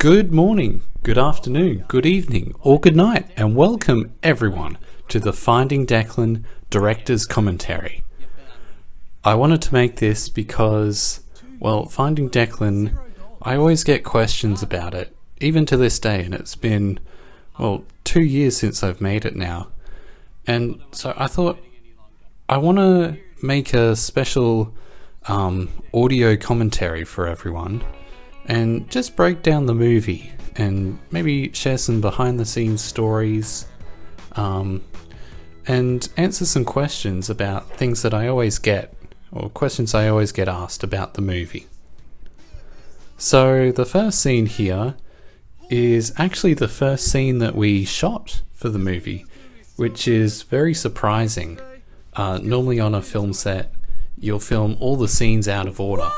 Good morning, good afternoon, good evening, or good night, and welcome everyone to the Finding Declan Director's Commentary. I wanted to make this because, well, Finding Declan, I always get questions about it, even to this day, and it's been, 2 years since I've made it now. And so I thought, I want to make a special audio commentary for everyone and just break down the movie and maybe share some behind the scenes stories and answer some questions about things that I always get, or questions I always get asked about the movie. So the first scene here is actually the first scene that we shot for the movie, which is very surprising. Normally on a film set, you'll film all the scenes out of order.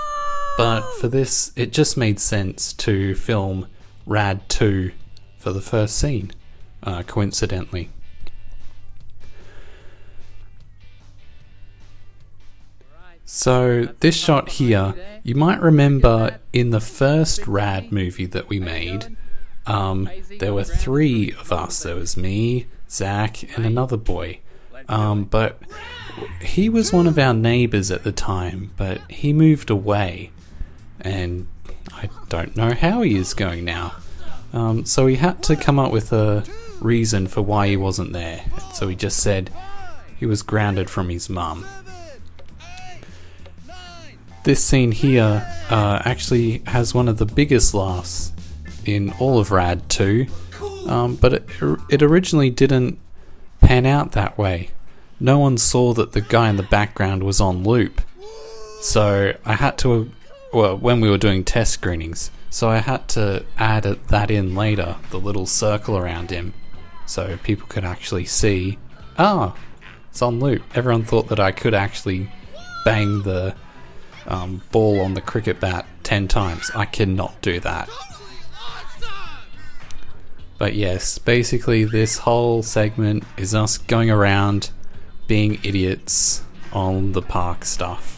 But for this, it just made sense to film Rad 2 for the first scene, coincidentally. So this shot here, you might remember in the first Rad movie that we made, there were 3 of us. There was me, Zach, and another boy. But he was one of our neighbours at the time, but he moved away. And I don't know how he is going now. So he had to come up with a reason for why he wasn't there. So he just said he was grounded from his mum. This scene here actually has one of the biggest laughs in all of Rad 2, but it originally didn't pan out that way. No one saw that the guy in the background was on loop. So I had to, when we were doing test screenings, so I had to add that in later, the little circle around him, so people could actually see, it's on loop. Everyone thought that I could actually bang the ball on the cricket bat 10 times. I cannot do that. But yes, basically this whole segment is us going around being idiots on the park stuff.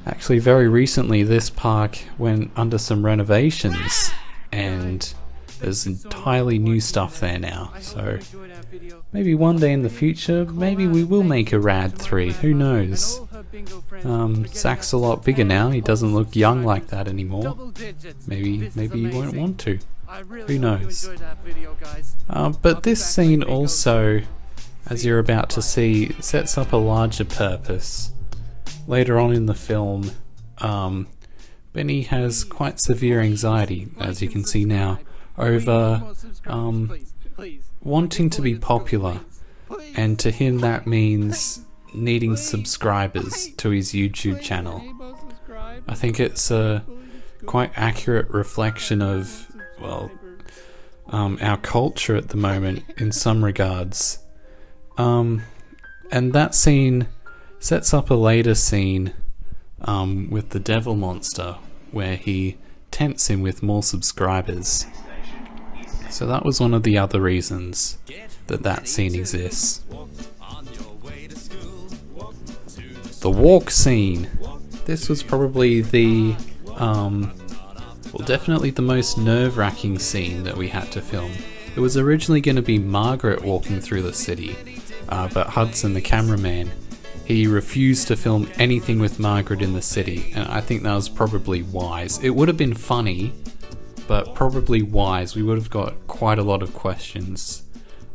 Actually, very recently this park went under some renovations and there's entirely new stuff there now. So maybe one day in the future, maybe we will make a Rad 3, who knows. Zach's a lot bigger now, he doesn't look young like that anymore. Maybe he won't want to, who knows. But this scene also, as you're about to see, sets up a larger purpose. Later on in the film, Benny has quite severe anxiety, as you can see now, over wanting to be popular, and to him that means needing subscribers to his YouTube channel. I think it's a quite accurate reflection of, our culture at the moment in some regards. And that scene sets up a later scene with the devil monster where he tempts him with more subscribers. So that was one of the other reasons that scene exists. The walk scene. This was probably the definitely the most nerve-wracking scene that we had to film. It was originally going to be Margaret walking through the city, but Hudson, the cameraman, he refused to film anything with Margaret in the city, and I think that was probably wise. It would have been funny, but probably wise. We would have got quite a lot of questions.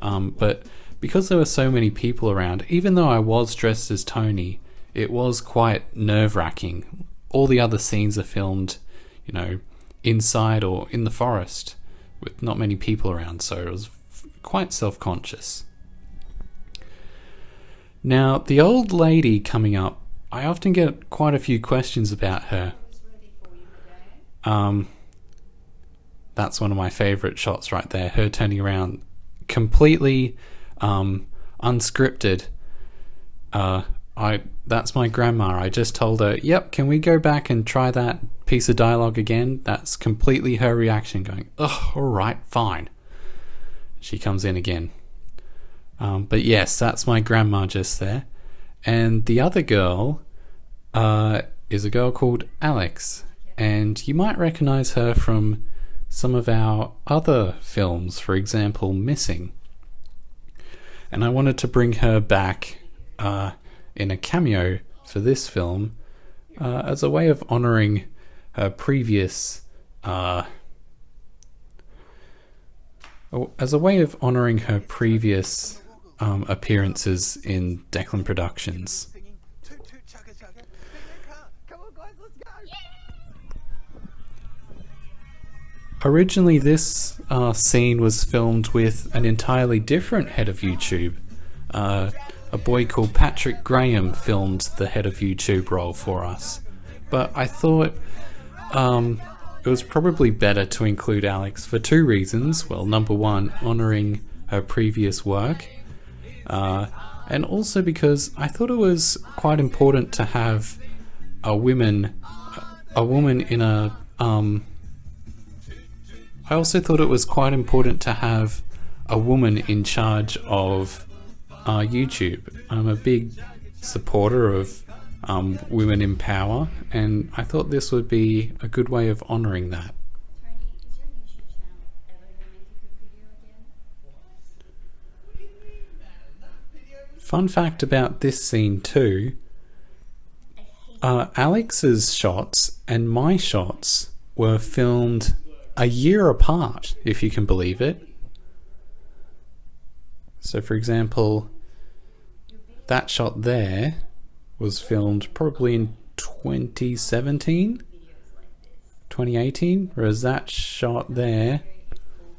But because there were so many people around, even though I was dressed as Tony, it was quite nerve-wracking. All the other scenes are filmed, inside or in the forest with not many people around, so it was quite self-conscious. Now, the old lady coming up, I often get quite a few questions about her. That's one of my favourite shots right there, her turning around completely unscripted. That's my grandma. I just told her, yep, can we go back and try that piece of dialogue again? That's completely her reaction, going, alright, fine. She comes in again. But yes, that's my grandma just there. And the other girl is a girl called Alex. And you might recognise her from some of our other films, for example, Missing. And I wanted to bring her back in a cameo for this film as a way of honouring her previous appearances in Declan Productions. Originally, this scene was filmed with an entirely different head of YouTube. A boy called Patrick Graham filmed the head of YouTube role for us. But I thought it was probably better to include Alex for two reasons. Well, number one, honouring her previous work. And also because I thought it was quite important to have a woman in a... I also thought it was quite important to have a woman in charge of YouTube. I'm a big supporter of women in power, and I thought this would be a good way of honouring that. Fun fact about this scene too, Alex's shots and my shots were filmed a year apart, if you can believe it. So for example, that shot there was filmed probably in 2017, 2018, whereas that shot there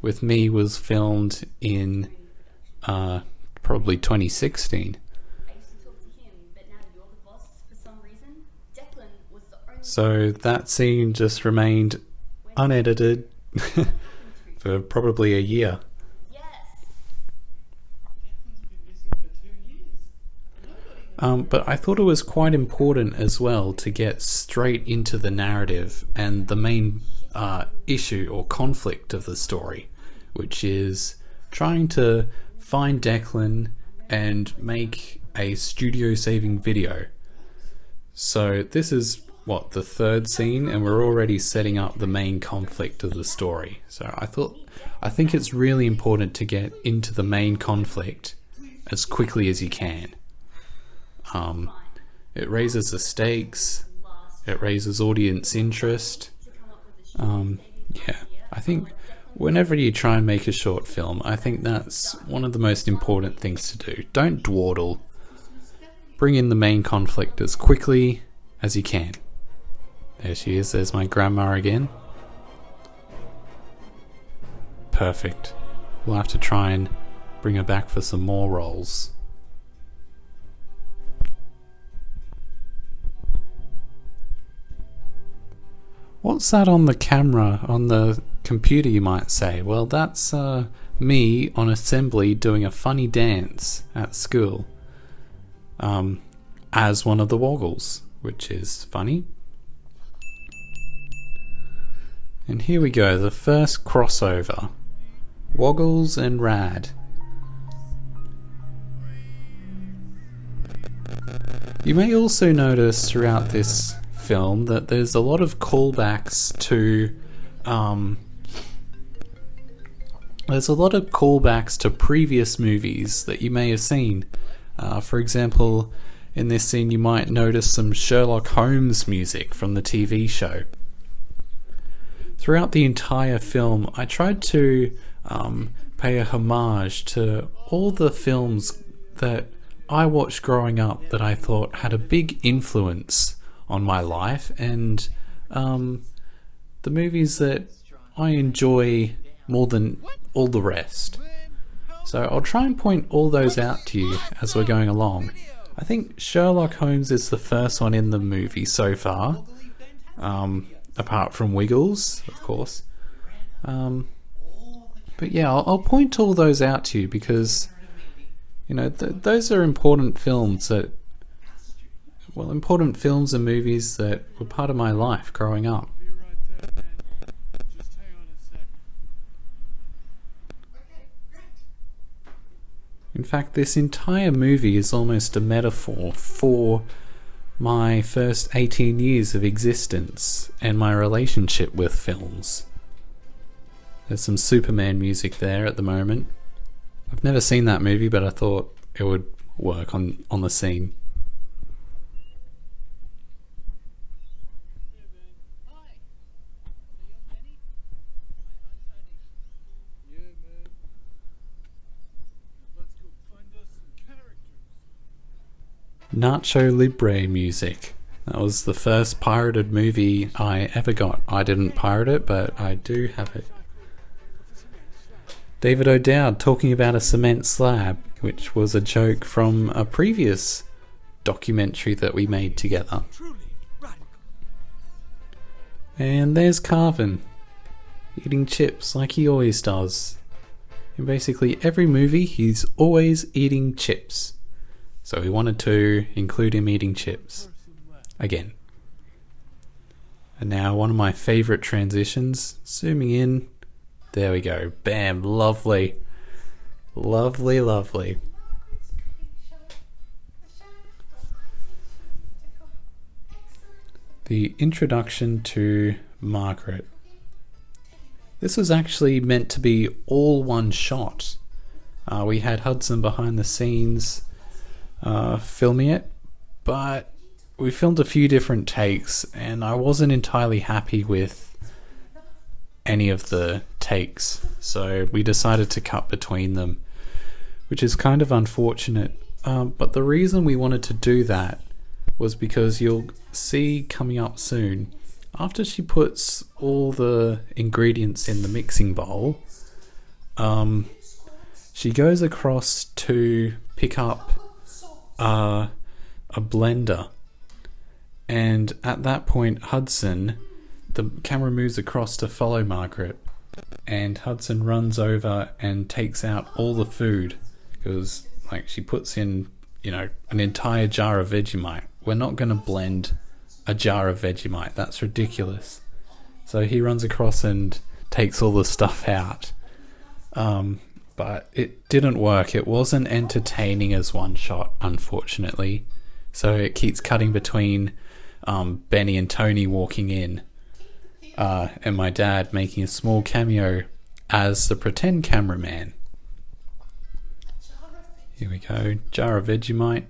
with me was filmed in probably 2016. So that scene just remained unedited for probably a year. But I thought it was quite important as well to get straight into the narrative and the main issue or conflict of the story, which is trying to find Declan and make a studio-saving video. So this is the third scene, and we're already setting up the main conflict of the story. So I think it's really important to get into the main conflict as quickly as you can. It raises the stakes, it raises audience interest. I think whenever you try and make a short film, I think that's one of the most important things to do. Don't dawdle. Bring in the main conflict as quickly as you can. There she is, there's my grandma again. Perfect. We'll have to try and bring her back for some more roles. What's that on the camera, on the computer, you might say? Well, that's me on assembly doing a funny dance at school as one of the Woggles, which is funny. And here we go, the first crossover. Woggles and Rad. You may also notice throughout this film that there's a lot of callbacks to previous movies that you may have seen. For example, in this scene you might notice some Sherlock Holmes music from the TV show. Throughout the entire film, I tried to pay a homage to all the films that I watched growing up that I thought had a big influence on my life, and the movies that I enjoy more than all the rest. So I'll try and point all those out to you as we're going along. I think Sherlock Holmes is the first one in the movie so far, apart from Wiggles, of course. But yeah, I'll point all those out to you because, you know, those are important films and movies that were part of my life growing up. In fact, this entire movie is almost a metaphor for my first 18 years of existence and my relationship with films. There's some Superman music there at the moment. I've never seen that movie, but I thought it would work on the scene. Nacho Libre music. That was the first pirated movie I ever got. I didn't pirate it, but I do have it. David O'Dowd talking about a cement slab, which was a joke from a previous documentary that we made together. And there's Carvin, eating chips like he always does. In basically every movie, he's always eating chips. So we wanted to include him eating chips. Again. And now one of my favourite transitions, zooming in. There we go. Bam. Lovely. Lovely, lovely. The introduction to Margaret. This was actually meant to be all one shot. We had Hudson behind the scenes filming it, but we filmed a few different takes and I wasn't entirely happy with any of the takes, so we decided to cut between them, which is kind of unfortunate. But the reason we wanted to do that was because you'll see coming up soon, after she puts all the ingredients in the mixing bowl, she goes across to pick up a blender, and at that point Hudson, the camera moves across to follow Margaret, and Hudson runs over and takes out all the food because like she puts in, you know, an entire jar of Vegemite. We're not going to blend a jar of Vegemite, that's ridiculous. So he runs across and takes all the stuff out. But it didn't work. It wasn't entertaining as one shot, unfortunately. So it keeps cutting between Benny and Tony walking in, and my dad making a small cameo as the pretend cameraman. Here we go, jar of Vegemite.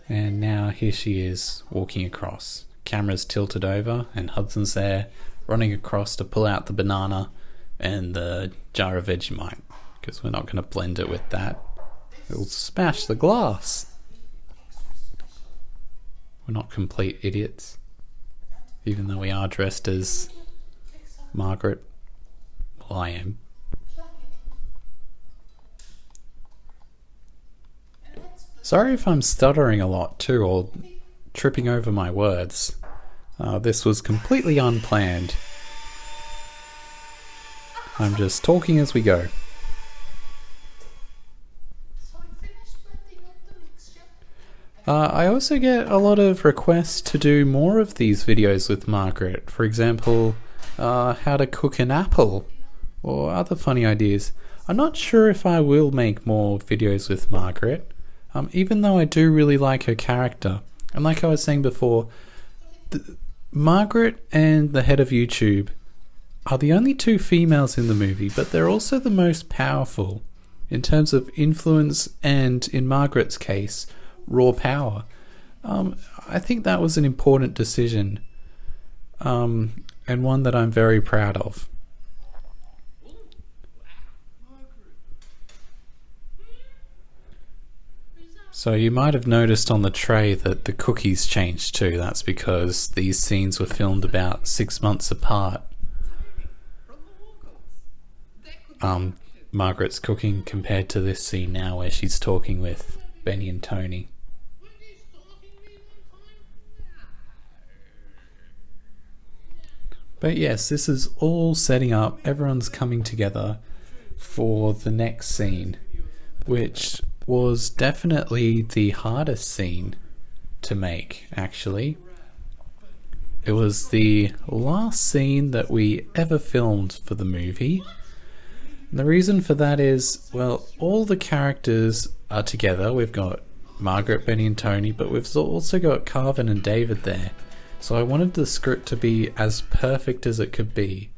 And now here she is walking across. Camera's tilted over and Hudson's there running across to pull out the banana and the jar of Vegemite, because we're not going to blend it with that. It'll smash the glass. We're not complete idiots, even though we are dressed as Margaret. Well, I am. Sorry if I'm stuttering a lot too, or tripping over my words. This was completely unplanned. I'm just talking as we go. I also get a lot of requests to do more of these videos with Margaret. For example, how to cook an apple, or other funny ideas. I'm not sure if I will make more videos with Margaret, even though I do really like her character. And like I was saying before, Margaret and the head of YouTube are the only two females in the movie, but they're also the most powerful in terms of influence and, in Margaret's case, raw power. I think that was an important decision, and one that I'm very proud of. So you might have noticed on the tray that the cookies changed too. That's because these scenes were filmed about 6 months apart. Margaret's cooking compared to this scene now where she's talking with Benny and Tony. But yes, this is all setting up, everyone's coming together for the next scene, which was definitely the hardest scene to make, actually. It was the last scene that we ever filmed for the movie. And the reason for that is, well, all the characters are together. We've got Margaret, Benny and Tony, but we've also got Carvin and David there. So I wanted the script to be as perfect as it could be,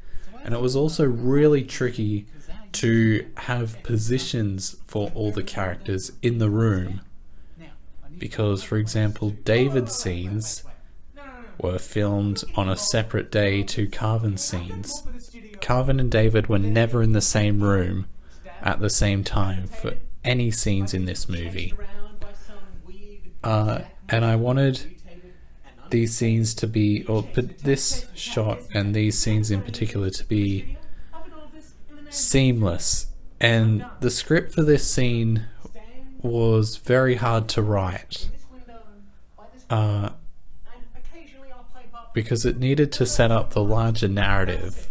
and it was also really tricky to have positions for all the characters in the room, because, for example, David's scenes were filmed on a separate day to Carvin's scenes. Carvin and David were never in the same room at the same time for any scenes in this movie. And I wanted these scenes to be, but this shot and these scenes in particular, to be seamless. And the script for this scene was very hard to write, because it needed to set up the larger narrative,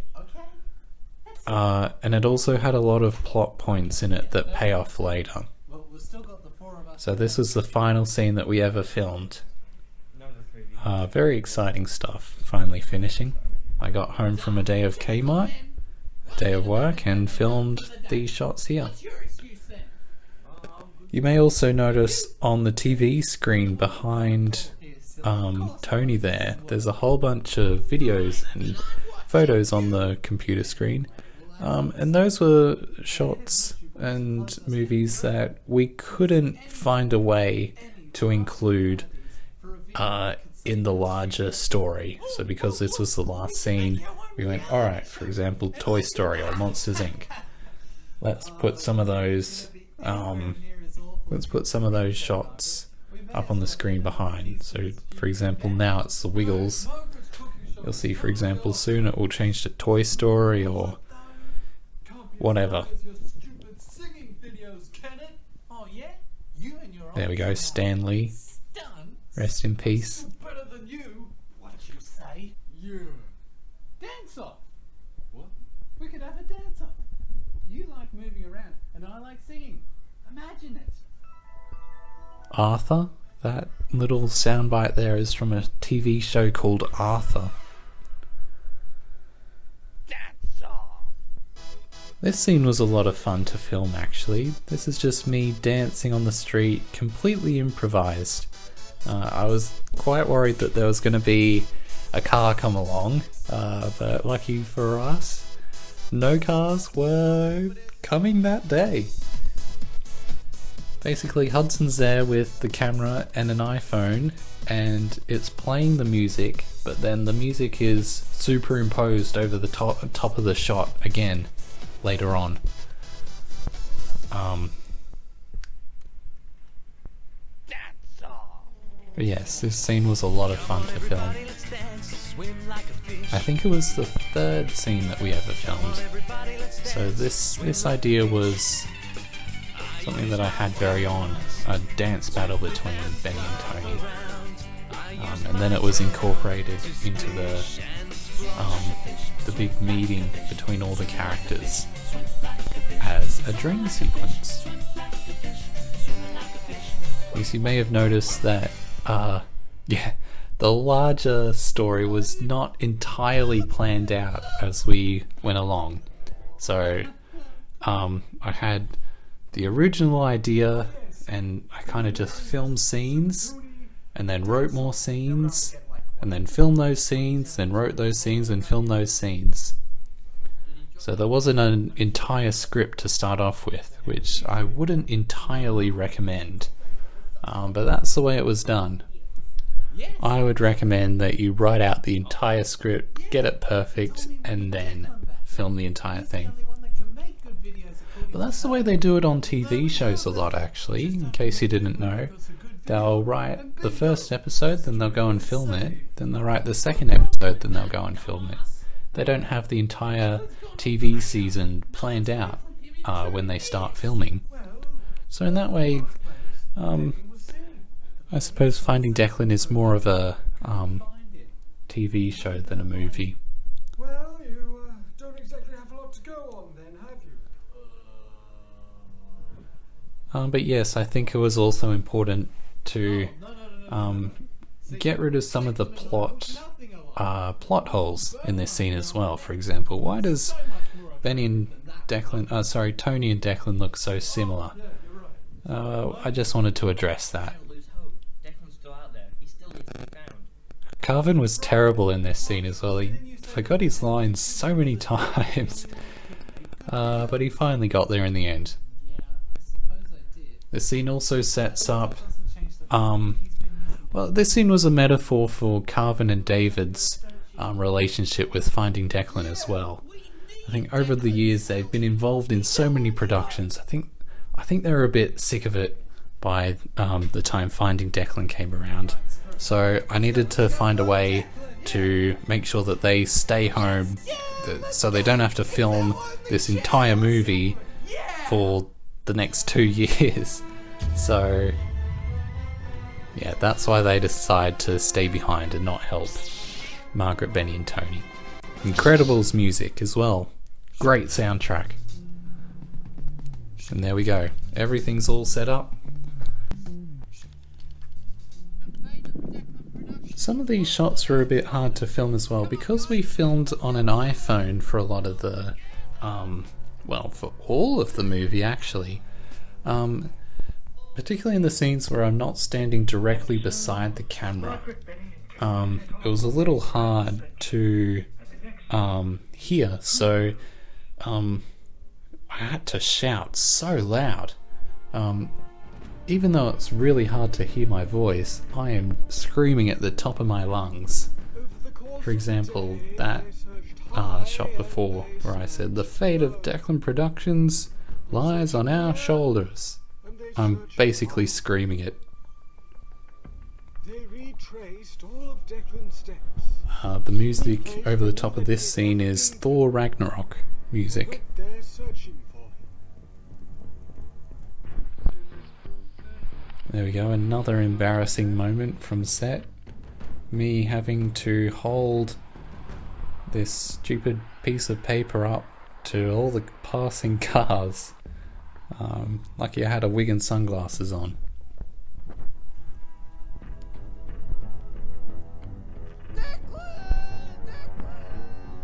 and it also had a lot of plot points in it that pay off later. So this was the final scene that we ever filmed. Very exciting stuff, finally finishing. I got home from a day of Kmart, a day of work, and filmed these shots here. You may also notice on the TV screen behind Tony there's a whole bunch of videos and photos on the computer screen, and those were shots and movies that we couldn't find a way to include in the larger story. So because this was the last scene, we went, alright, for example, Toy Story or Monsters Inc. Let's put some of those shots up on the screen behind. So for example, now it's the Wiggles. You'll see, for example, soon it will change to Toy Story or whatever. There we go, Stan Lee. Rest in peace. Better than you. What you say? You. Dance off. What? We could have a dance off. You like moving around and I like singing. Imagine it. Arthur? That little soundbite there is from a TV show called Arthur. Dance off. This scene was a lot of fun to film, actually. This is just me dancing on the street, completely improvised. I was quite worried that there was going to be a car come along, but lucky for us, no cars were coming that day. Basically, Hudson's there with the camera and an iPhone, and it's playing the music, but then the music is superimposed over the top of the shot again later on. But yes, this scene was a lot of fun to film. I think it was the third scene that we ever filmed. So this idea was something that I had very on, a dance battle between Benny and Tony. And then it was incorporated into the big meeting between all the characters as a dream sequence. Yes, you may have noticed that the larger story was not entirely planned out as we went along. So I had the original idea and I kind of just filmed scenes and then wrote more scenes and then filmed those scenes, then wrote those scenes and filmed those scenes. So there wasn't an entire script to start off with, which I wouldn't entirely recommend. But that's the way it was done. I would recommend that you write out the entire script, get it perfect, and then film the entire thing. But that's the way they do it on TV shows a lot, actually, in case you didn't know. They'll write the first episode, then they'll go and film it, then they'll write the second episode, then they'll go and film it. They don't have the entire TV season planned out when they start filming. So in that way, I suppose Finding Declan is more of a TV show than a movie. Well, you don't exactly have a lot to go on then, have you? But yes, I think it was also important to get rid of some of the plot holes in this scene as well. For example, why does Tony and Declan look so similar? I just wanted to address that. Carvin was terrible in this scene as well. He forgot his lines so many times. But he finally got there in the end. The scene also sets up... well, this scene was a metaphor for Carvin and David's relationship with Finding Declan as well. I think over the years they've been involved in so many productions. I think they were a bit sick of it by the time Finding Declan came around. So I needed to find a way to make sure that they stay home, so they don't have to film this entire movie for the next 2 years. So yeah, that's why they decide to stay behind and not help Margaret, Benny and Tony. Incredibles music as well. Great soundtrack. And there we go. Everything's all set up. Some of these shots were a bit hard to film as well because we filmed on an iPhone for a lot of the, well, for all of the movie actually. Particularly in the scenes where I'm not standing directly beside the camera. It was a little hard to hear, so I had to shout so loud. Even though it's really hard to hear my voice, I am screaming at the top of my lungs. For example, that shot before where I said, "The fate of Declan Productions lies on our shoulders." I'm basically screaming it. The music over the top of this scene is Thor Ragnarok music. There we go, another embarrassing moment from set. Me having to hold this stupid piece of paper up to all the passing cars. Lucky I had a wig and sunglasses on.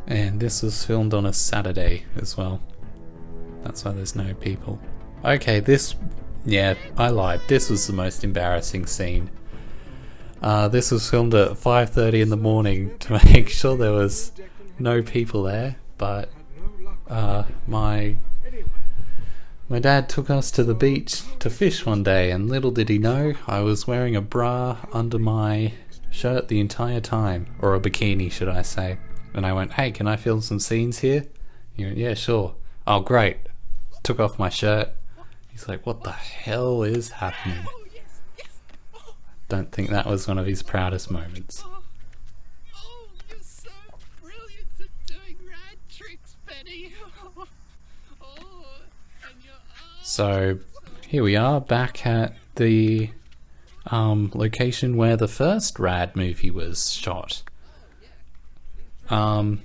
And this was filmed on a Saturday as well. That's why there's no people. Okay, yeah, I lied. This was the most embarrassing scene. This was filmed at 5:30 in the morning to make sure there was no people there, but my dad took us to the beach to fish one day, and little did he know I was wearing a bra under my shirt the entire time, or a bikini should I say. And I went, "Hey, can I film some scenes here?" He went, "Yeah, sure." "Oh, great." Took off my shirt. He's like, "What the hell is happening?" Don't think that was one of his proudest moments. Oh, you're so brilliant at doing rad tricks, Benny. And your arms. So here we are back at the location where the first Rad movie was shot. And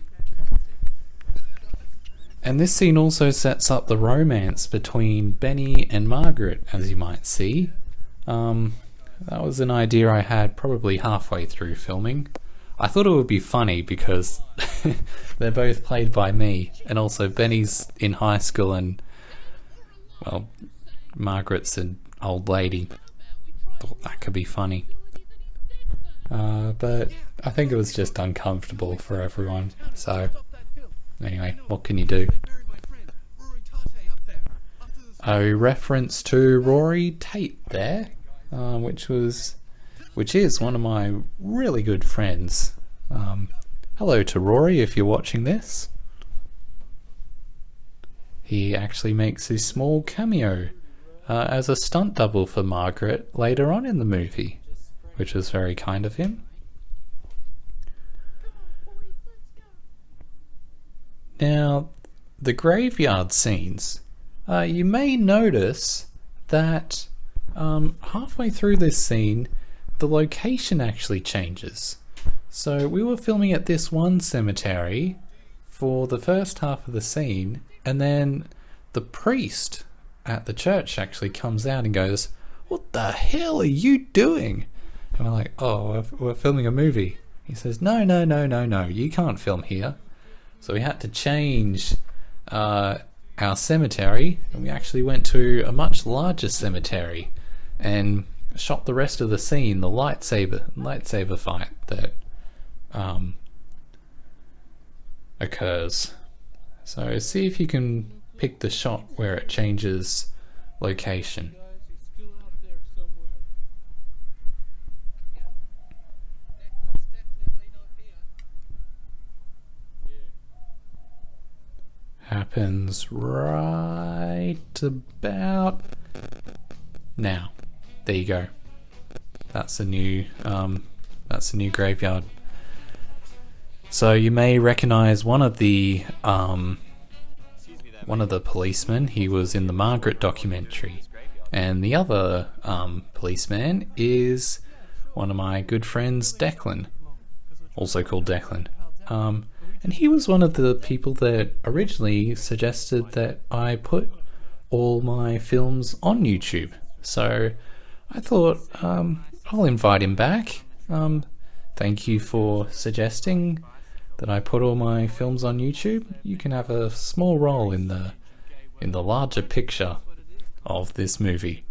this scene also sets up the romance between Benny and Margaret, as you might see. That was an idea I had probably halfway through filming. I thought it would be funny because they're both played by me, and also Benny's in high school and, well, Margaret's an old lady. Thought that could be funny. But I think it was just uncomfortable for everyone, so anyway, what can you do? A reference to Rory Tate there, which is one of my really good friends. Hello to Rory if you're watching this. He actually makes a small cameo as a stunt double for Margaret later on in the movie, which was very kind of him. Now, the graveyard scenes, you may notice that halfway through this scene, the location actually changes. So we were filming at this one cemetery for the first half of the scene, and then the priest at the church actually comes out and goes, "What the hell are you doing?" And we're like, "Oh, we're filming a movie." He says, No, you can't film here." So we had to change our cemetery, and we actually went to a much larger cemetery and shot the rest of the scene, the lightsaber fight that occurs. So see if you can pick the shot where it changes location. Guys, he's still out there somewhere. Declan's definitely not here. Yeah. Happens right about now. There you go. That's a new graveyard. So you may recognize one of the policemen. He was in the Margaret documentary, and the other policeman is one of my good friends, Declan, also called Declan. And he was one of the people that originally suggested that I put all my films on YouTube. So I thought I'll invite him back. Thank you for suggesting that I put all my films on YouTube. You can have a small role in the larger picture of this movie.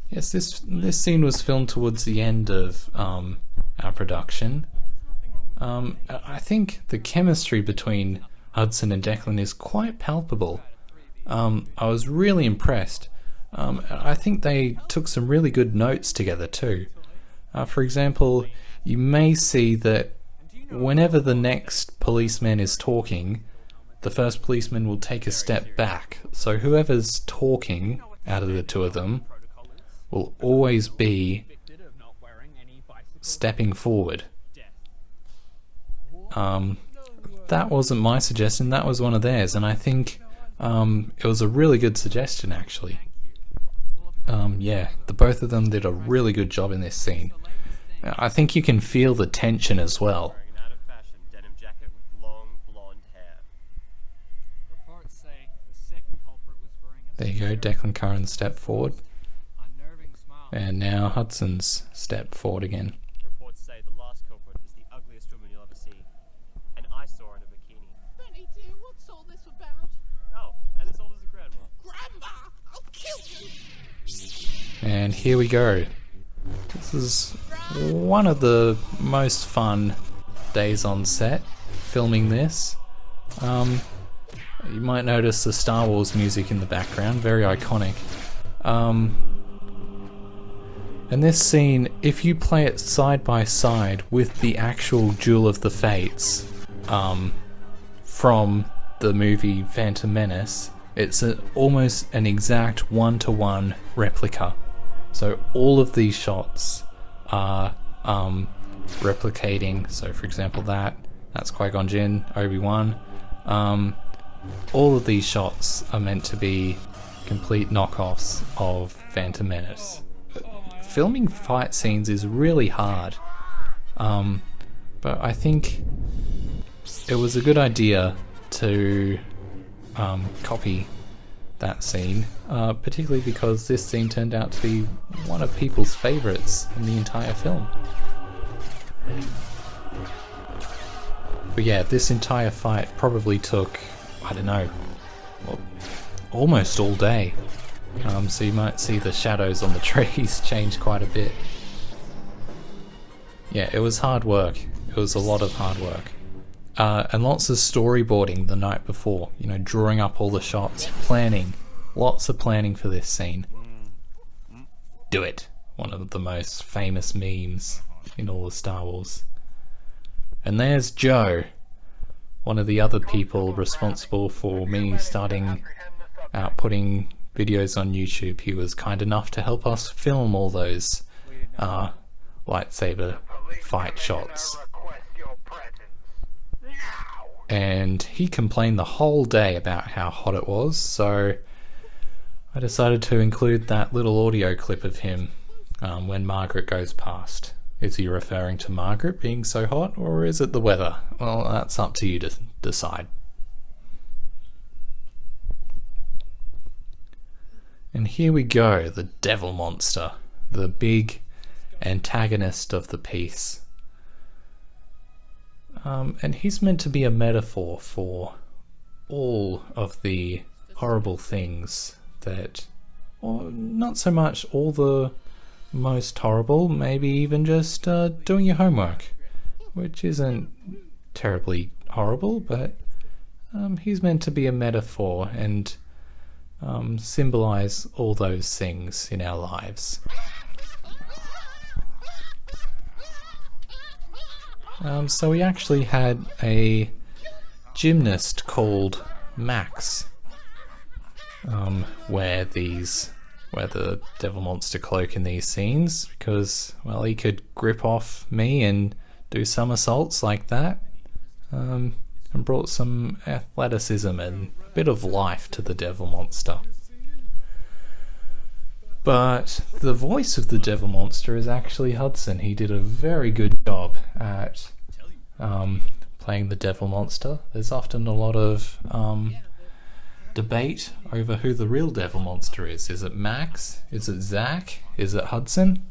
Yes, this scene was filmed towards the end of our production. I think the chemistry between Hudson and Declan is quite palpable. I was really impressed. I think they took some really good notes together too. For example, you may see that whenever the next policeman is talking, the first policeman will take a step back. So whoever's talking out of the two of them will always be stepping forward. That wasn't my suggestion, that was one of theirs, and I think it was a really good suggestion actually. Yeah, the both of them did a really good job in this scene. I think you can feel the tension as well. Wearing an out-of-fashion denim jacket with long blonde hair. Reports say the second culprit was wearing a There you go, Declan Curran stepped forward, unnerving smile. and now Hudson's stepped forward again. Reports say the last culprit is the ugliest woman you'll ever see. And I saw her in a bikini. Benny dear, what's all this about? Oh, and as old as a grandma. Grandma, I'll kill you. And here we go. This is one of the most fun days on set, filming this. You might notice the Star Wars music in the background, very iconic. And this scene, if you play it side by side with the actual Duel of the Fates from the movie Phantom Menace, it's almost an exact one-to-one replica. So all of these shots are replicating. So for example, that's Qui-Gon Jinn, Obi-Wan. All of these shots are meant to be complete knockoffs of Phantom Menace. Filming fight scenes is really hard, but I think it was a good idea to copy that scene, particularly because this scene turned out to be one of people's favourites in the entire film. But yeah, this entire fight probably took, I don't know, well, almost all day. So you might see the shadows on the trees change quite a bit. Yeah, it was hard work. It was a lot of hard work. And lots of storyboarding the night before, you know, drawing up all the shots, planning, lots of planning for this scene. Do it. One of the most famous memes in all of Star Wars. And there's Joe, one of the other people responsible for me starting out putting videos on YouTube. He was kind enough to help us film all those lightsaber fight shots. And he complained the whole day about how hot it was, so I decided to include that little audio clip of him when Margaret goes past. Is he referring to Margaret being so hot, or is it the weather? Well, that's up to you to decide. And here we go, the devil monster, the big antagonist of the piece. And he's meant to be a metaphor for all of the horrible things that, or not so much all the most horrible, maybe even just doing your homework, which isn't terribly horrible, but he's meant to be a metaphor and symbolize all those things in our lives. So we actually had a gymnast called Max, wear the devil monster cloak in these scenes because, well, he could grip off me and do somersaults like that, and brought some athleticism and a bit of life to the devil monster. But the voice of the devil monster is actually Hudson. He did a very good job at playing the devil monster. There's often a lot of debate over who the real devil monster is. Is it Max? Is it Zach? Is it Hudson?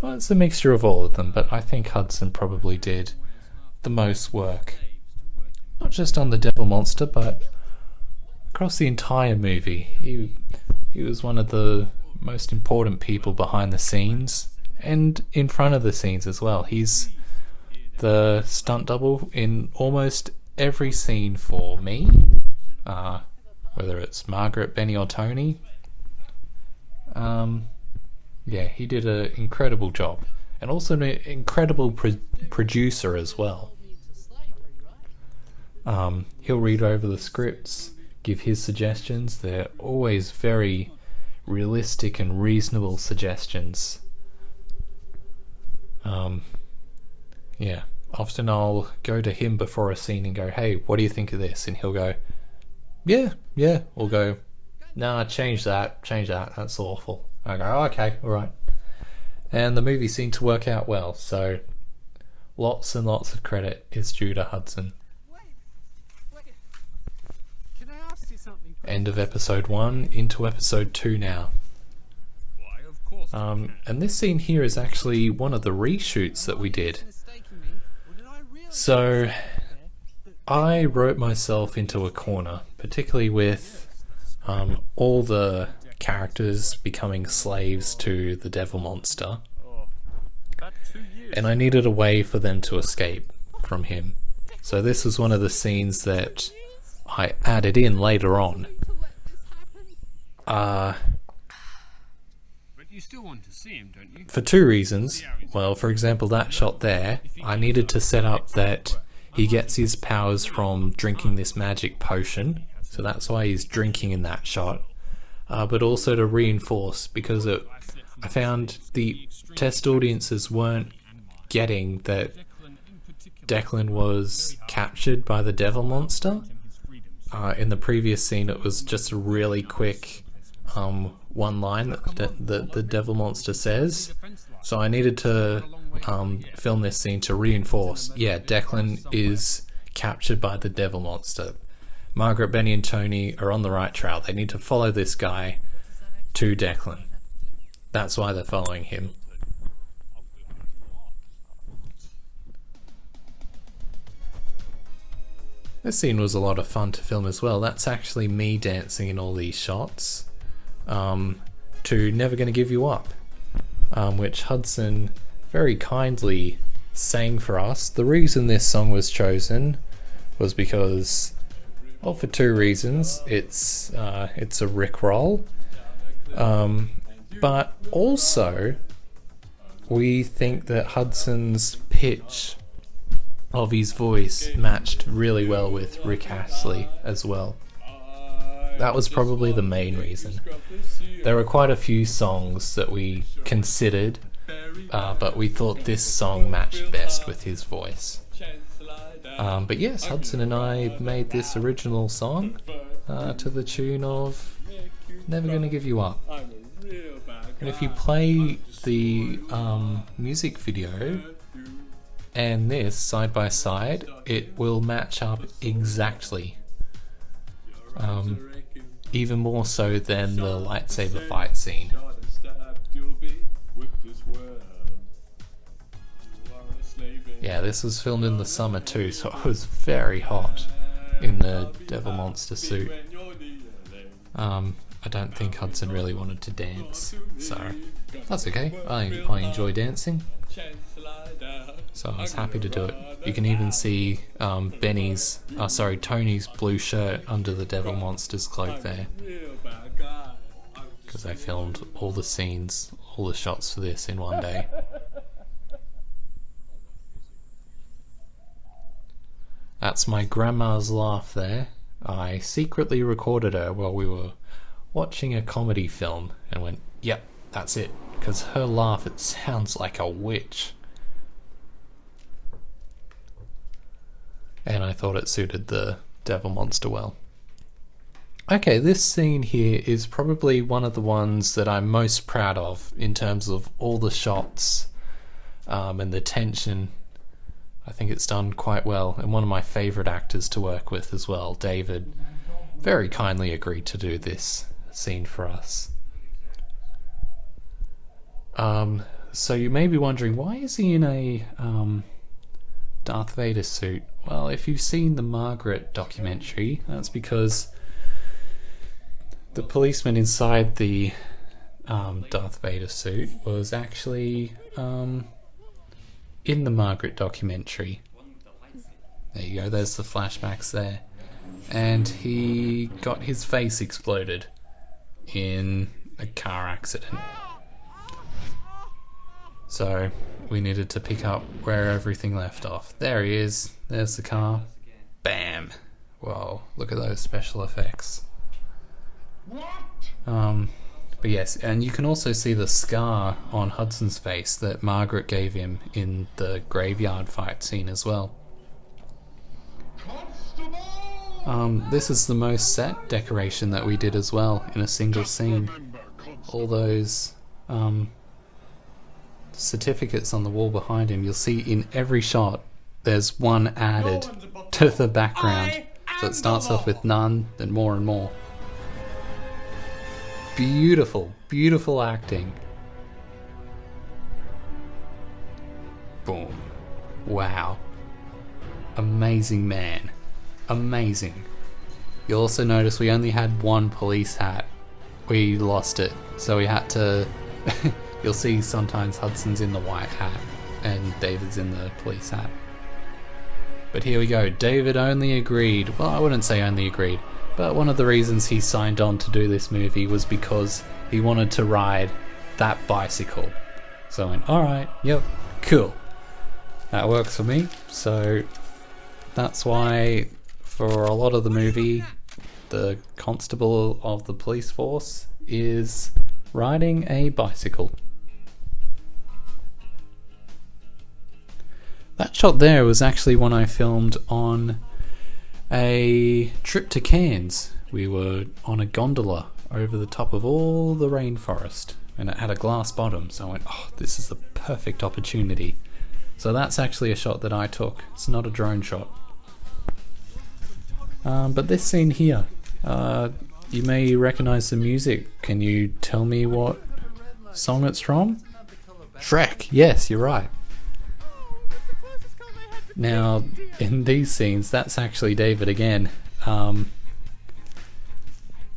Well, it's a mixture of all of them, but I think Hudson probably did the most work. Not just on the devil monster, but across the entire movie. He was one of the most important people behind the scenes and in front of the scenes as well. He's the stunt double in almost every scene for me, whether it's Margaret, Benny or Tony. Yeah, he did an incredible job, and also an incredible producer as well. He'll read over the scripts, give his suggestions. They're always very realistic and reasonable suggestions. Yeah, often I'll go to him before a scene and go, hey, what do you think of this? And he'll go, yeah, or go, nah, change that, that's awful. I go, oh, okay, alright. And the movie seemed to work out well, so lots and lots of credit is due to Hudson. Wait. Can I ask you something? End of episode 1, into episode 2 now. Why, of course. And this scene here is actually one of the reshoots that we did. So I wrote myself into a corner, particularly with all the characters becoming slaves to the devil monster, and I needed a way for them to escape from him. So this was one of the scenes that I added in later on. But you still want to see him, don't you? For two reasons. Well, for example, that shot there, I needed to set up that he gets his powers from drinking this magic potion, so that's why he's drinking in that shot. But also to reinforce, because I found the test audiences weren't getting that Declan was captured by the devil monster. In the previous scene, it was just a really quick one line that the devil monster says. So I needed to film this scene to reinforce, yeah, Declan is captured by the devil monster. Margaret, Benny and Tony are on the right trail. They need to follow this guy to Declan. That's why they're following him. This scene was a lot of fun to film as well. That's actually me dancing in all these shots to Never Gonna Give You Up, which Hudson very kindly sang for us. The reason this song was chosen was because, well, for two reasons. It's a Rickroll, but also we think that Hudson's pitch of his voice matched really well with Rick Astley as well. That was probably the main reason. There were quite a few songs that we considered, but we thought this song matched best with his voice. But yes, Hudson and I made this original song to the tune of Never Gonna Give You Up. And if you play the music video and this side by side, it will match up exactly. Even more so than the lightsaber fight scene. Yeah, this was filmed in the summer too, so it was very hot in the devil monster suit. I don't think Hudson really wanted to dance, so that's okay. I enjoy dancing, so I was happy to do it. You can even see Tony's blue shirt under the Devil Monster's cloak there, because I filmed all the scenes, all the shots for this in one day. That's my grandma's laugh there. I secretly recorded her while we were watching a comedy film and went, yep, that's it, because her laugh, it sounds like a witch. And I thought it suited the Devil Monster well. Okay, this scene here is probably one of the ones that I'm most proud of in terms of all the shots and the tension. I think it's done quite well, and one of my favourite actors to work with as well, David, very kindly agreed to do this scene for us. So you may be wondering, why is he in a Darth Vader suit? Well, if you've seen the Margaret documentary, that's because the policeman inside the Darth Vader suit was actually in the Margaret documentary. There you go, there's the flashbacks there. And he got his face exploded in a car accident. So we needed to pick up where everything left off. There he is, there's the car. Bam! Whoa, look at those special effects. But yes, and you can also see the scar on Hudson's face that Margaret gave him in the graveyard fight scene as well. This is the most set decoration that we did as well in a single scene. All those certificates on the wall behind him, you'll see in every shot there's one added to the background. So it starts off with none, then more and more. Beautiful, beautiful acting. Boom. Wow. Amazing man. Amazing. You'll also notice we only had one police hat. We lost it, so we had to... You'll see sometimes Hudson's in the white hat and David's in the police hat. But here we go. David only agreed, well, I wouldn't say only agreed, but one of the reasons he signed on to do this movie was because he wanted to ride that bicycle. So I went, alright, yep, cool. That works for me. So that's why for a lot of the movie, the constable of the police force is riding a bicycle. That shot there was actually one I filmed on a trip to Cairns. We were on a gondola over the top of all the rainforest, and it had a glass bottom, so I went, oh, this is the perfect opportunity. So that's actually a shot that I took. It's not a drone shot. But this scene here, you may recognize the music. Can you tell me what song it's from? Shrek. Yes, you're right. Now, in these scenes, that's actually David again.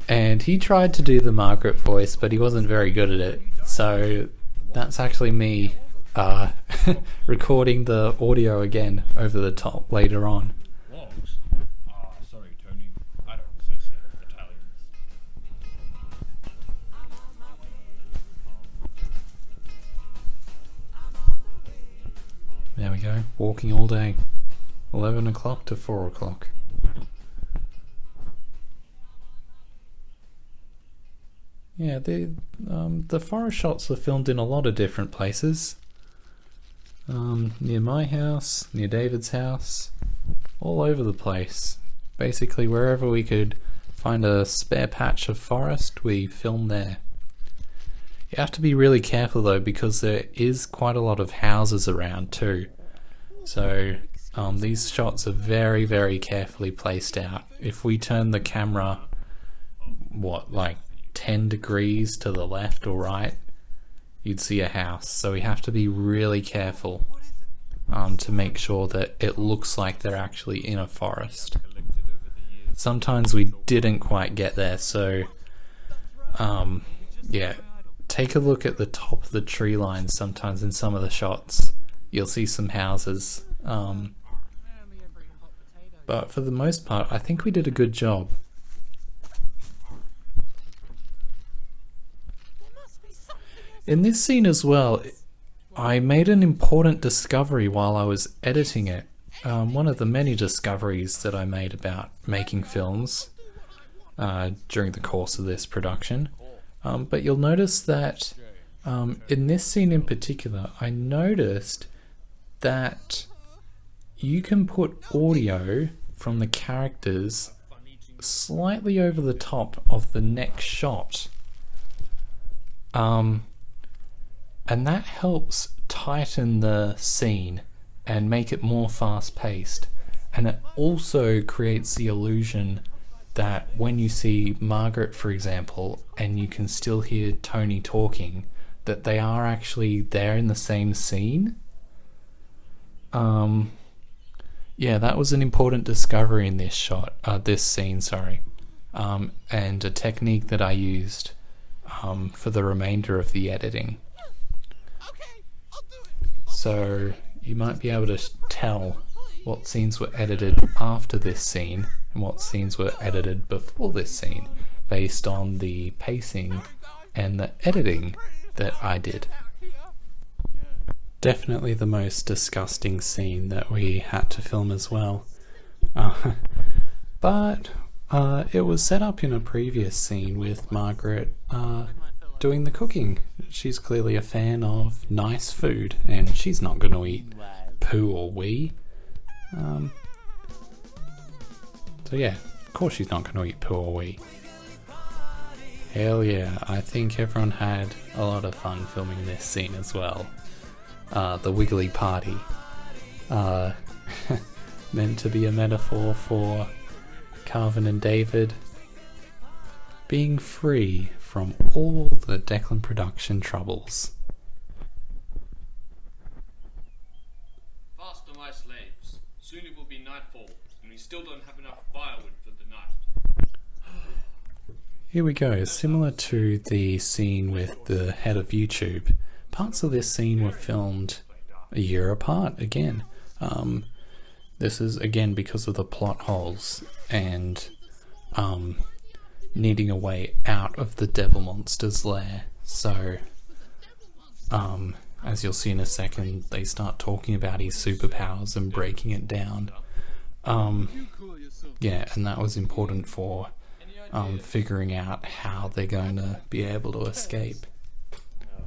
And he tried to do the Margaret voice, but he wasn't very good at it. So that's actually me recording the audio again over the top later on. Sorry, Tony. I don't associate with Italians. There we go, walking all day. 11 o'clock to 4 o'clock. Yeah, the forest shots were filmed in a lot of different places. Near my house, near David's house, all over the place. Basically wherever we could find a spare patch of forest, we filmed there. You have to be really careful though, because there is quite a lot of houses around too. So these shots are very, very carefully placed out. If we turn the camera, like 10 degrees to the left or right, you'd see a house. So we have to be really careful to make sure that it looks like they're actually in a forest. Sometimes we didn't quite get there, so Yeah, take a look at the top of the tree line sometimes in some of the shots. You'll see some houses. But for the most part, I think we did a good job. In this scene as well, I made an important discovery while I was editing it. One of the many discoveries that I made about making films during the course of this production. But you'll notice that in this scene in particular, I noticed that you can put audio from the characters slightly over the top of the next shot. And that helps tighten the scene and make it more fast-paced. And it also creates the illusion that when you see Margaret, for example, and you can still hear Tony talking, that they are actually there in the same scene. Yeah, that was an important discovery in this scene, and a technique that I used for the remainder of the editing. So you might be able to tell what scenes were edited after this scene and what scenes were edited before this scene based on the pacing and the editing that I did. Definitely the most disgusting scene that we had to film as well. But it was set up in a previous scene with Margaret doing the cooking. She's clearly a fan of nice food, and she's not going to eat poo or wee. So yeah, of course she's not going to eat poo or wee. Hell yeah, I think everyone had a lot of fun filming this scene as well. The Wiggly Party. Meant to be a metaphor for Carvin and David being free from all the Declan production troubles. Faster, my slaves. Soon it will be nightfall, and we still don't have enough firewood for the night. Here we go, similar to the scene with the head of YouTube. Parts of this scene were filmed a year apart again. This is again because of the plot holes and needing a way out of the devil monster's lair. So as you'll see in a second, they start talking about his superpowers and breaking it down. Yeah, and that was important for figuring out how they're going to be able to escape.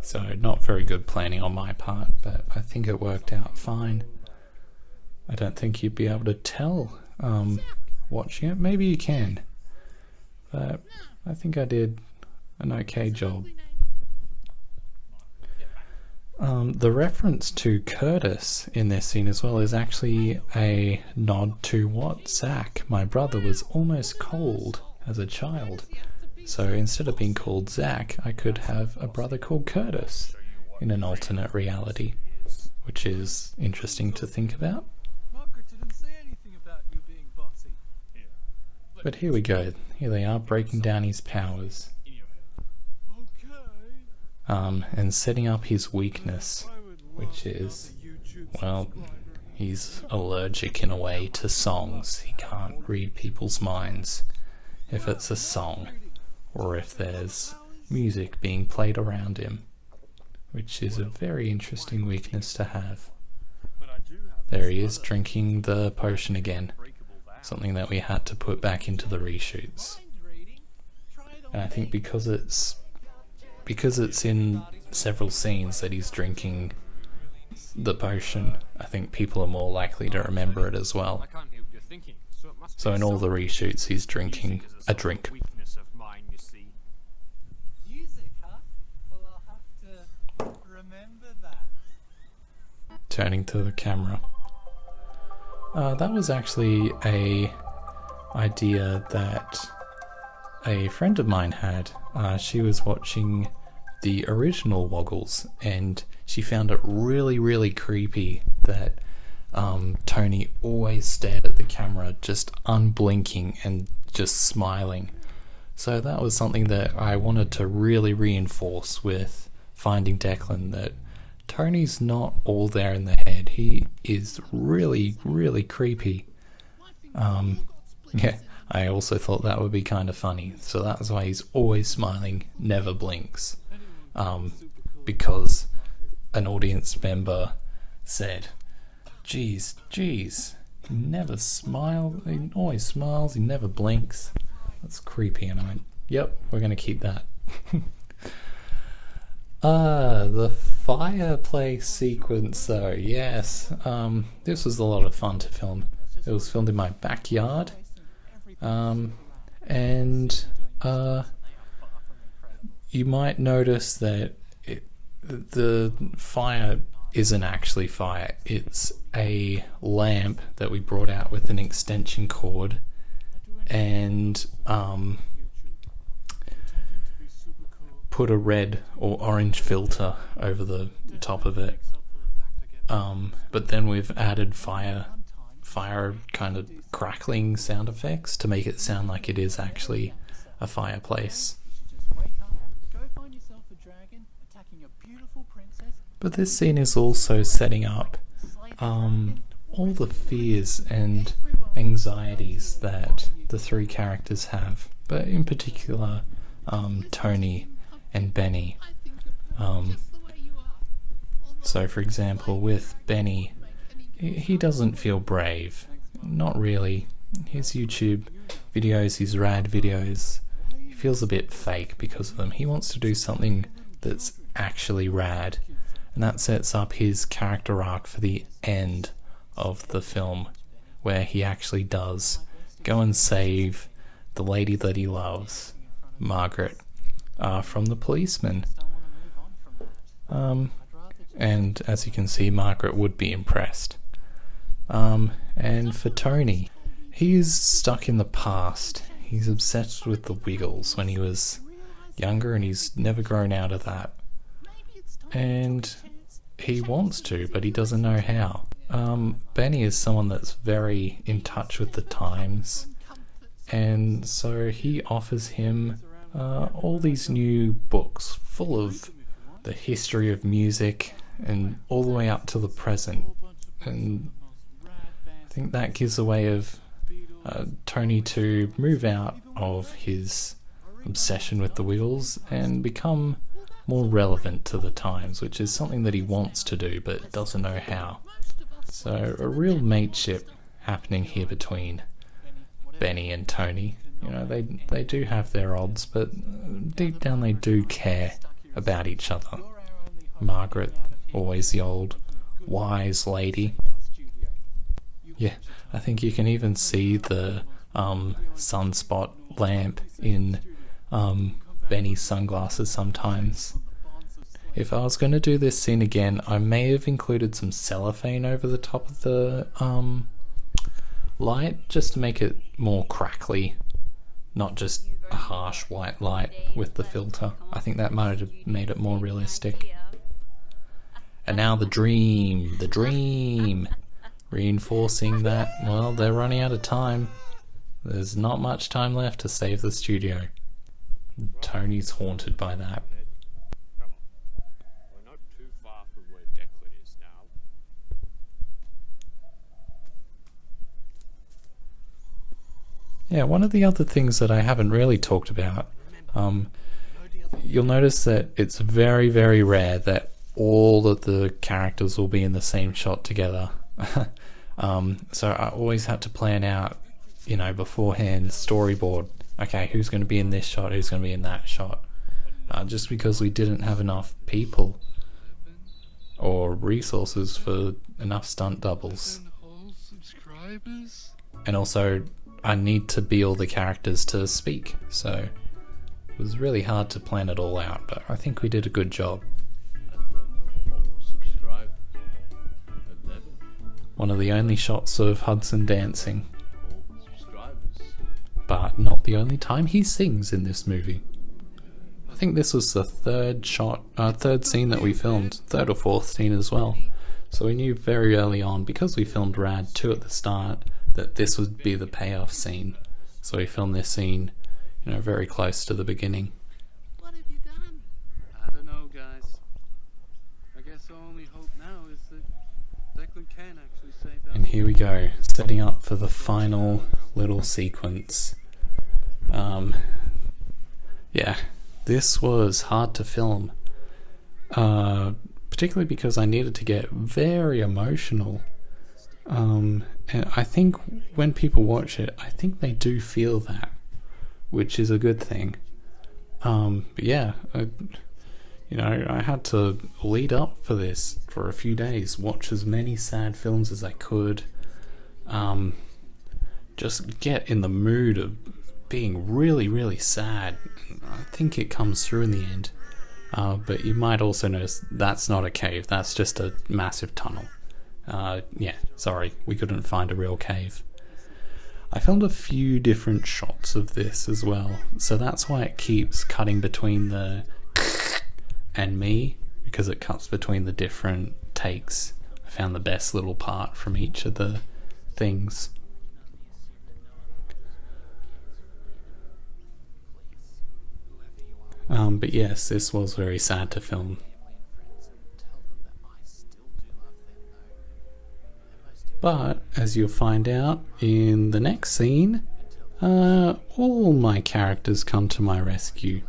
So not very good planning on my part, but I think it worked out fine. I don't think you'd be able to tell watching it. Maybe you can, but I think I did an okay job. The reference to Curtis in this scene as well is actually a nod to what Zach, my brother, was almost called as a child. So instead of being called Zach, I could have a brother called Curtis in an alternate reality, which is interesting to think about. Margaret didn't say anything about you being bossy. But here we go. Here they are breaking down his powers. Okay. And setting up his weakness, which is, well, he's allergic in a way to songs. He can't read people's minds if it's a song or if there's music being played around him, which is a very interesting weakness to have. There he is drinking the potion again, something that we had to put back into the reshoots. And I think because it's in several scenes that he's drinking the potion, I think people are more likely to remember it as well. So in all the reshoots he's drinking a drink. Music, huh? Well, I'll have to remember that. Turning to the camera. That was actually a idea that a friend of mine had. She was watching the original Woggles and she found it really, really creepy that Tony always stared at the camera, just unblinking and just smiling. So that was something that I wanted to really reinforce with Finding Declan, that Tony's not all there in the head. He is really, really creepy. Yeah, I also thought that would be kind of funny. So that's why he's always smiling, never blinks. Because an audience member said, geez, he never smiles, he always smiles, he never blinks. That's creepy. And I went, yep, we're going to keep that. The fireplace sequence though, yes. This was a lot of fun to film. It was filmed in my backyard. And you might notice that the fire isn't actually fire. It's a lamp that we brought out with an extension cord and put a red or orange filter over the top of it. But then we've added fire kind of crackling sound effects to make it sound like it is actually a fireplace. But this scene is also setting up all the fears and anxieties that the three characters have, but in particular Tony and Benny. So for example, with Benny, he doesn't feel brave. Not really. His YouTube videos, his rad videos, he feels a bit fake because of them. He wants to do something that's actually rad, and that sets up his character arc for the end of the film, where he actually does go and save the lady that he loves, Margaret, from the policeman. And as you can see, Margaret would be impressed. And for Tony, he's stuck in the past. He's obsessed with the Wiggles when he was younger, and he's never grown out of that. And he wants to, but he doesn't know how. Benny is someone that's very in touch with the times, and so he offers him all these new books full of the history of music and all the way up to the present. And I think that gives a way of Tony to move out of his obsession with the Wiggles and become more relevant to the times, which is something that he wants to do but doesn't know how. So a real mateship happening here between Benny and Tony. You know, they do have their odds, but deep down they do care about each other. Margaret, always the old wise lady. Yeah, I think you can even see the sunspot lamp in Benny's sunglasses sometimes. If I was going to do this scene again, I may have included some cellophane over the top of the light, just to make it more crackly, not just a harsh white light with the filter. I think that might have made it more realistic. And now the dream, reinforcing that, well, they're running out of time. There's not much time left to save the studio. Tony's haunted by that. Come on. We're not too far from where Declan is now. Yeah, one of the other things that I haven't really talked about, you'll notice that it's very, very rare that all of the characters will be in the same shot together. So I always had to plan out, beforehand, storyboard. Okay, who's going to be in this shot, who's going to be in that shot. Just because we didn't have enough people or resources for enough stunt doubles. And also, I need to be all the characters to speak, so it was really hard to plan it all out, but I think we did a good job. One of the only shots of Hudson dancing, but not the only time he sings in this movie. I think this was the third scene that we filmed, third or fourth scene as well. So we knew very early on, because we filmed Rad 2 at the start, that this would be the payoff scene. So we filmed this scene, very close to the beginning. What have you done? I don't know, guys. I guess our only hope now is that Declan can actually save our... And here we go, setting up for the final little sequence. Yeah, this was hard to film, particularly because I needed to get very emotional. And I think when people watch it, I think they do feel that, which is a good thing. But yeah, I had to lead up for this for a few days, watch as many sad films as I could, just get in the mood of being really, really sad. I think it comes through in the end. But you might also notice that's not a cave, that's just a massive tunnel. Yeah, sorry, we couldn't find a real cave. I filmed a few different shots of this as well, so that's why it keeps cutting between the and me, because it cuts between the different takes. I found the best little part from each of the things. But yes, this was very sad to film. But, as you'll find out in the next scene, all my characters come to my rescue.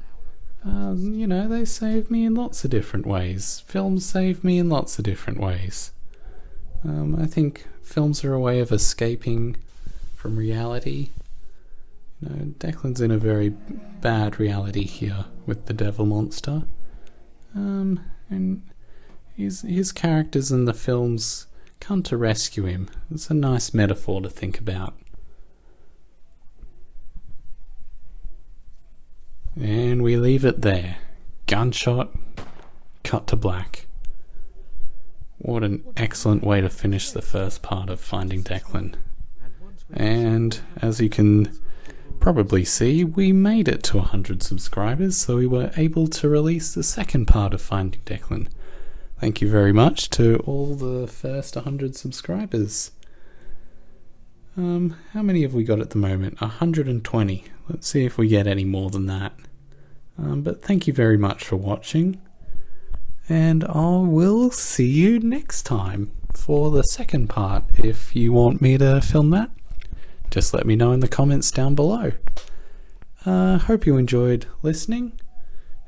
They save me in lots of different ways. Films save me in lots of different ways. I think films are a way of escaping from reality. Declan's in a very bad reality here with the devil monster. And his characters in the films come to rescue him. It's a nice metaphor to think about. And we leave it there. Gunshot, cut to black. What an excellent way to finish the first part of Finding Declan. And as you can probably see, we made it to 100 subscribers, so we were able to release the second part of Finding Declan. Thank you very much to all the first 100 subscribers. How many have we got at the moment? 120. Let's see if we get any more than that. But thank you very much for watching, and I will see you next time for the second part. If you want me to film that, just let me know in the comments down below. Hope you enjoyed listening.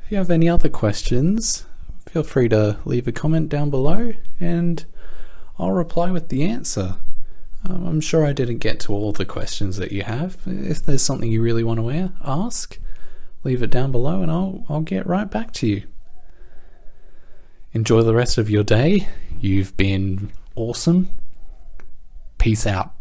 If you have any other questions, feel free to leave a comment down below and I'll reply with the answer. I'm sure I didn't get to all the questions that you have. If there's something you really want to ask, leave it down below and I'll get right back to you. Enjoy the rest of your day. You've been awesome. Peace out.